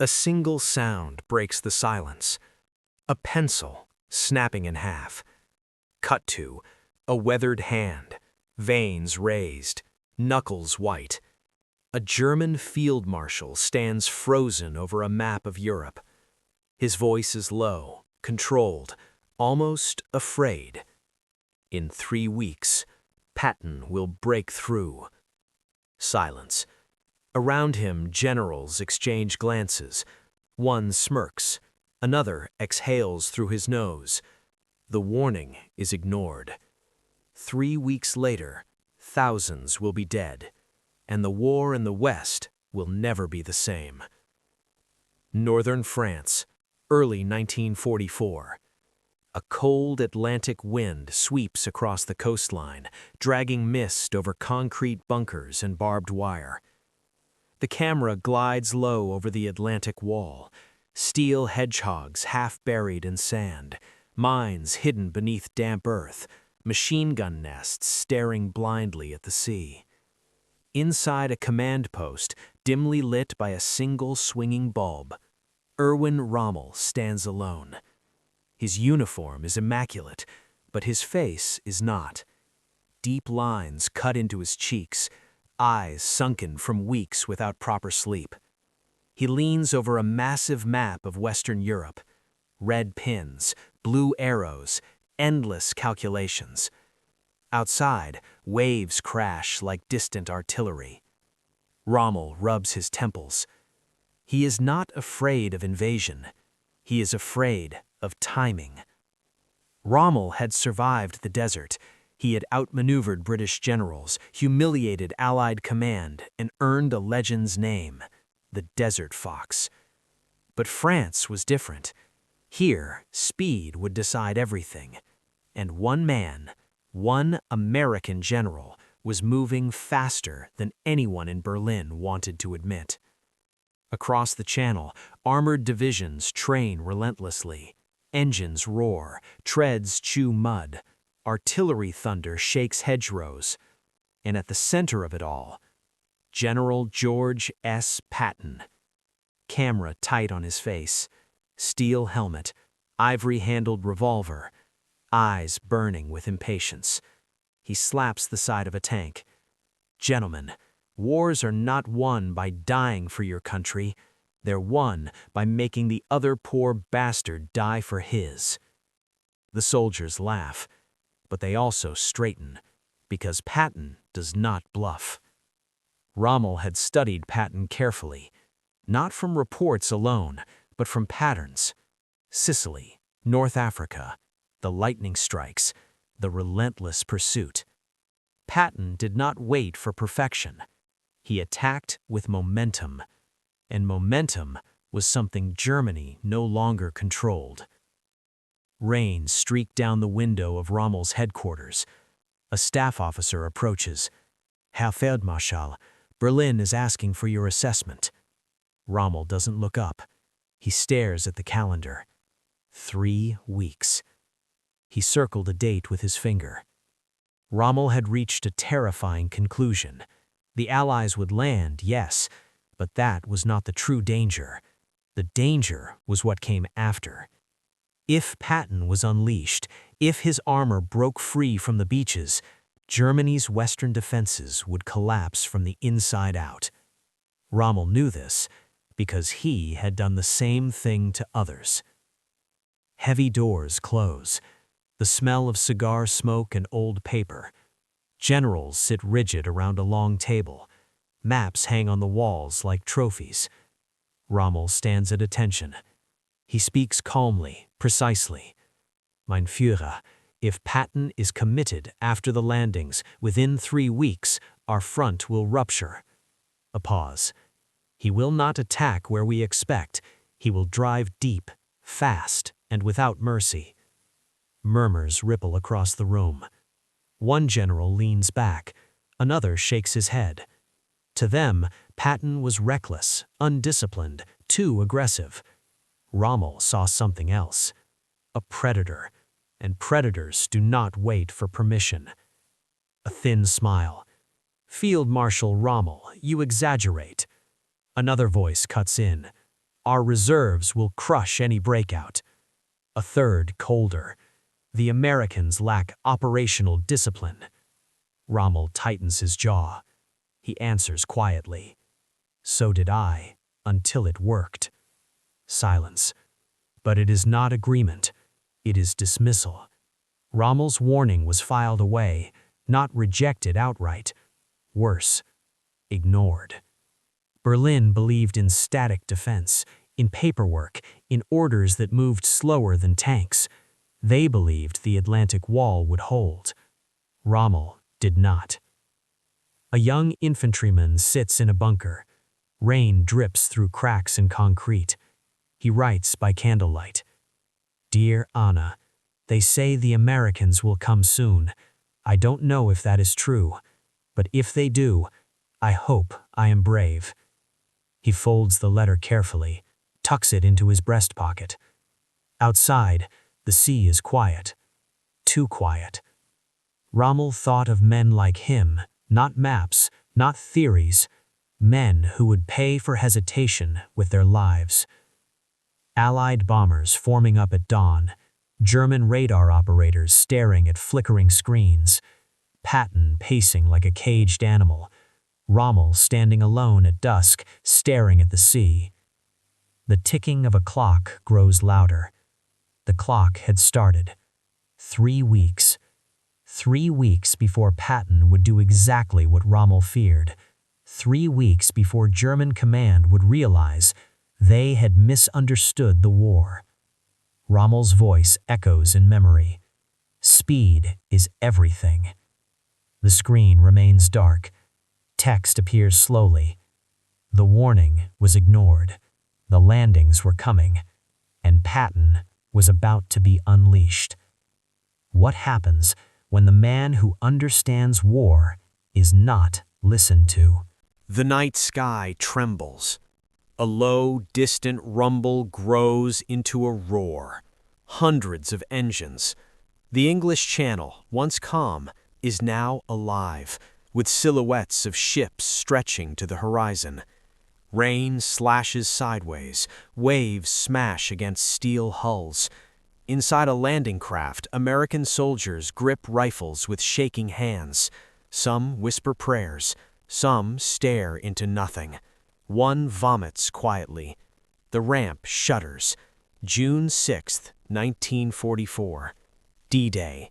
A single sound breaks the silence. A pencil, snapping in half. Cut to a weathered hand, veins raised, knuckles white. A German field marshal stands frozen over a map of Europe. His voice is low, controlled, almost afraid. In 3 weeks, Patton will break through. Silence. Around him, generals exchange glances. One smirks, another exhales through his nose. The warning is ignored. 3 weeks later, thousands will be dead, and the war in the West will never be the same. Northern France, early 1944. A cold Atlantic wind sweeps across the coastline, dragging mist over concrete bunkers and barbed wire. The camera glides low over the Atlantic wall, steel hedgehogs half buried in sand, mines hidden beneath damp earth, machine gun nests staring blindly at the sea. Inside a command post, dimly lit by a single swinging bulb, Erwin Rommel stands alone. His uniform is immaculate, but his face is not. Deep lines cut into his cheeks, eyes sunken from weeks without proper sleep. He leans over a massive map of Western Europe. Red pins, blue arrows, endless calculations. Outside, waves crash like distant artillery. Rommel rubs his temples. He is not afraid of invasion. He is afraid of timing. Rommel had survived the desert. He had outmaneuvered British generals, humiliated Allied command, and earned a legend's name, the Desert Fox. But France was different. Here, speed would decide everything. And one man, one American general, was moving faster than anyone in Berlin wanted to admit. Across the channel, armored divisions train relentlessly. Engines roar, treads chew mud. Artillery thunder shakes hedgerows. And at the center of it all, General George S. Patton. Camera tight on his face, steel helmet, ivory-handled revolver, eyes burning with impatience. He slaps the side of a tank. Gentlemen, wars are not won by dying for your country. They're won by making the other poor bastard die for his. The soldiers laugh, but they also straighten, because Patton does not bluff. Rommel had studied Patton carefully, not from reports alone, but from patterns. Sicily, North Africa, the lightning strikes, the relentless pursuit. Patton did not wait for perfection. He attacked with momentum, and momentum was something Germany no longer controlled. Rain streaked down the window of Rommel's headquarters. A staff officer approaches. Herr Feldmarschall, Berlin is asking for your assessment. Rommel doesn't look up. He stares at the calendar. 3 weeks. He circled a date with his finger. Rommel had reached a terrifying conclusion. The Allies would land, yes, but that was not the true danger. The danger was what came after. If Patton was unleashed, if his armor broke free from the beaches, Germany's western defenses would collapse from the inside out. Rommel knew this because he had done the same thing to others. Heavy doors close. The smell of cigar smoke and old paper. Generals sit rigid around a long table. Maps hang on the walls like trophies. Rommel stands at attention. He speaks calmly, precisely. Mein Führer, if Patton is committed after the landings, within 3 weeks, our front will rupture. A pause. He will not attack where we expect. He will drive deep, fast, and without mercy. Murmurs ripple across the room. One general leans back. Another shakes his head. To them, Patton was reckless, undisciplined, too aggressive. Rommel saw something else. A predator. And predators do not wait for permission. A thin smile. Field Marshal Rommel, you exaggerate. Another voice cuts in. Our reserves will crush any breakout. A third, colder. The Americans lack operational discipline. Rommel tightens his jaw. He answers quietly. So did I, until it worked. Silence. But it is not agreement. It is dismissal. Rommel's warning was filed away, not rejected outright. Worse, ignored. Berlin believed in static defense, in paperwork, in orders that moved slower than tanks. They believed the Atlantic Wall would hold. Rommel did not. A young infantryman sits in a bunker. Rain drips through cracks in concrete. He writes by candlelight. Dear Anna, they say the Americans will come soon. I don't know if that is true, but if they do, I hope I am brave. He folds the letter carefully, tucks it into his breast pocket. Outside, the sea is quiet. Too quiet. Rommel thought of men like him, not maps, not theories, men who would pay for hesitation with their lives. Allied bombers forming up at dawn, German radar operators staring at flickering screens, Patton pacing like a caged animal, Rommel standing alone at dusk, staring at the sea. The ticking of a clock grows louder. The clock had started. 3 weeks. 3 weeks before Patton would do exactly what Rommel feared. 3 weeks before German command would realize they had misunderstood the war. Rommel's voice echoes in memory. Speed is everything. The screen remains dark. Text appears slowly. The warning was ignored. The landings were coming, and Patton was about to be unleashed. What happens when the man who understands war is not listened to? The night sky trembles. A low, distant rumble grows into a roar. Hundreds of engines. The English Channel, once calm, is now alive, with silhouettes of ships stretching to the horizon. Rain slashes sideways, waves smash against steel hulls. Inside a landing craft, American soldiers grip rifles with shaking hands. Some whisper prayers, some stare into nothing. One vomits quietly. The ramp shudders. June 6, 1944. D-Day.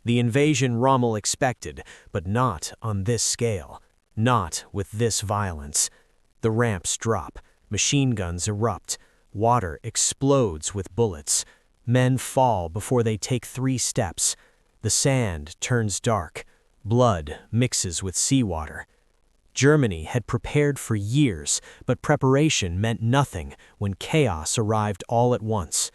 The invasion Rommel expected, but not on this scale. Not with this violence. The ramps drop. Machine guns erupt. Water explodes with bullets. Men fall before they take 3 steps. The sand turns dark. Blood mixes with seawater. Germany had prepared for years, but preparation meant nothing when chaos arrived all at once.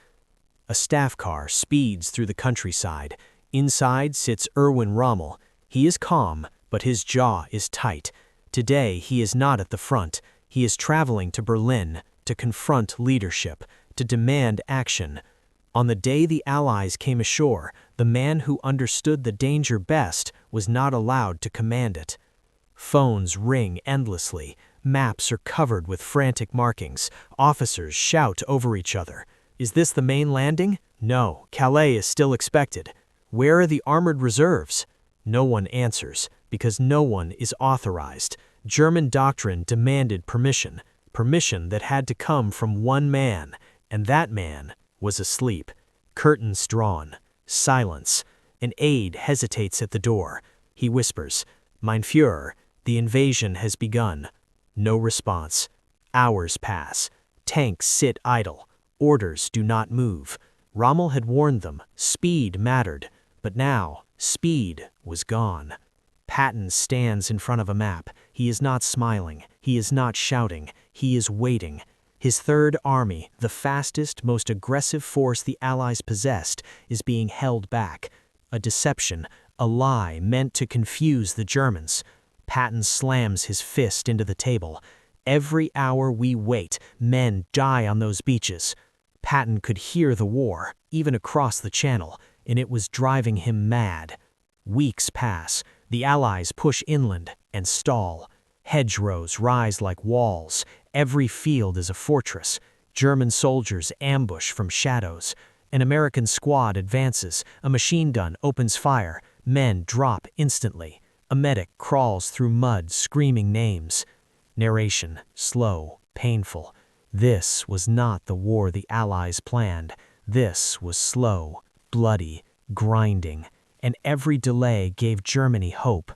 A staff car speeds through the countryside. Inside sits Erwin Rommel. He is calm, but his jaw is tight. Today he is not at the front. He is traveling to Berlin to confront leadership, to demand action. On the day the Allies came ashore, the man who understood the danger best was not allowed to command it. Phones ring endlessly. Maps are covered with frantic markings. Officers shout over each other. Is this the main landing? No, Calais is still expected. Where are the armored reserves? No one answers, because no one is authorized. German doctrine demanded permission, permission that had to come from one man, and that man was asleep. Curtains drawn. Silence. An aide hesitates at the door. He whispers, Mein Führer, the invasion has begun. No response. Hours pass. Tanks sit idle. Orders do not move. Rommel had warned them. Speed mattered. But now, speed was gone. Patton stands in front of a map. He is not smiling. He is not shouting. He is waiting. His Third Army, the fastest, most aggressive force the Allies possessed, is being held back. A deception, a lie meant to confuse the Germans. Patton slams his fist into the table. Every hour we wait, men die on those beaches. Patton could hear the war, even across the channel, and it was driving him mad. Weeks pass. The Allies push inland and stall. Hedgerows rise like walls. Every field is a fortress. German soldiers ambush from shadows. An American squad advances. A machine gun opens fire. Men drop instantly. A medic crawls through mud, screaming names. Narration, slow, painful. This was not the war the Allies planned. This was slow, bloody, grinding, and every delay gave Germany hope.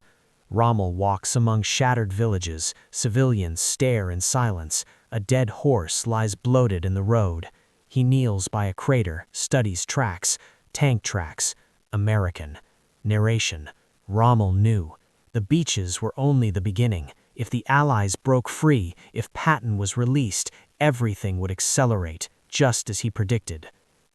Rommel walks among shattered villages. Civilians stare in silence. A dead horse lies bloated in the road. He kneels by a crater, studies tracks, tank tracks, American. Narration, Rommel knew. The beaches were only the beginning. If the Allies broke free, if Patton was released, everything would accelerate, just as he predicted.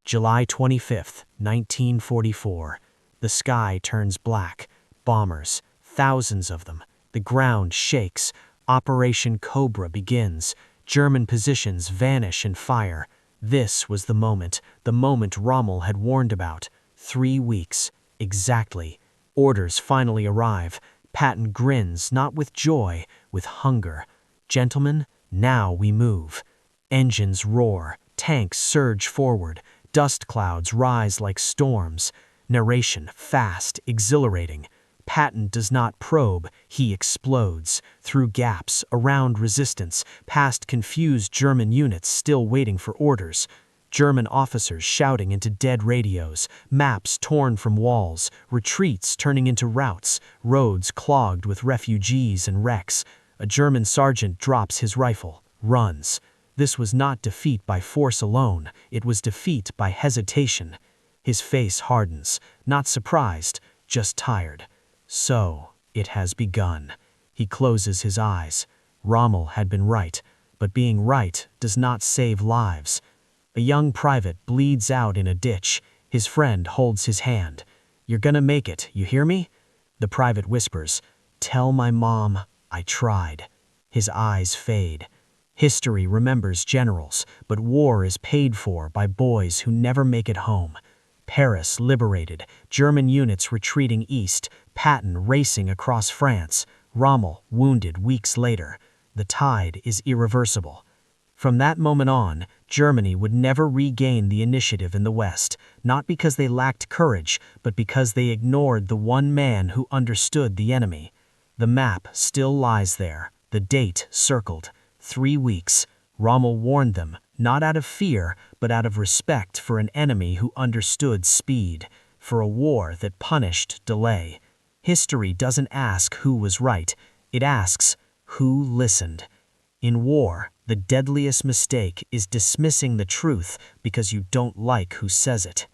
July 25, 1944. The sky turns black. Bombers, thousands of them. The ground shakes. Operation Cobra begins. German positions vanish in fire. This was the moment Rommel had warned about. 3 weeks, exactly. Orders finally arrive. Patton grins, not with joy, with hunger. Gentlemen, now we move. Engines roar. Tanks surge forward. Dust clouds rise like storms. Narration, fast, exhilarating. Patton does not probe, he explodes. Through gaps, around resistance, past confused German units still waiting for orders. German officers shouting into dead radios, maps torn from walls, retreats turning into routes, roads clogged with refugees and wrecks. A German sergeant drops his rifle, runs. This was not defeat by force alone, it was defeat by hesitation. His face hardens, not surprised, just tired. So, it has begun. He closes his eyes. Rommel had been right, but being right does not save lives. A young private bleeds out in a ditch. His friend holds his hand. "You're gonna make it, you hear me?" The private whispers, "Tell my mom I tried." His eyes fade. History remembers generals, but war is paid for by boys who never make it home. Paris liberated, German units retreating east, Patton racing across France, Rommel wounded weeks later. The tide is irreversible. From that moment on, Germany would never regain the initiative in the West, not because they lacked courage, but because they ignored the one man who understood the enemy. The map still lies there, the date circled. 3 weeks. Rommel warned them, not out of fear, but out of respect for an enemy who understood speed, for a war that punished delay. History doesn't ask who was right, it asks who listened. In war, the deadliest mistake is dismissing the truth because you don't like who says it.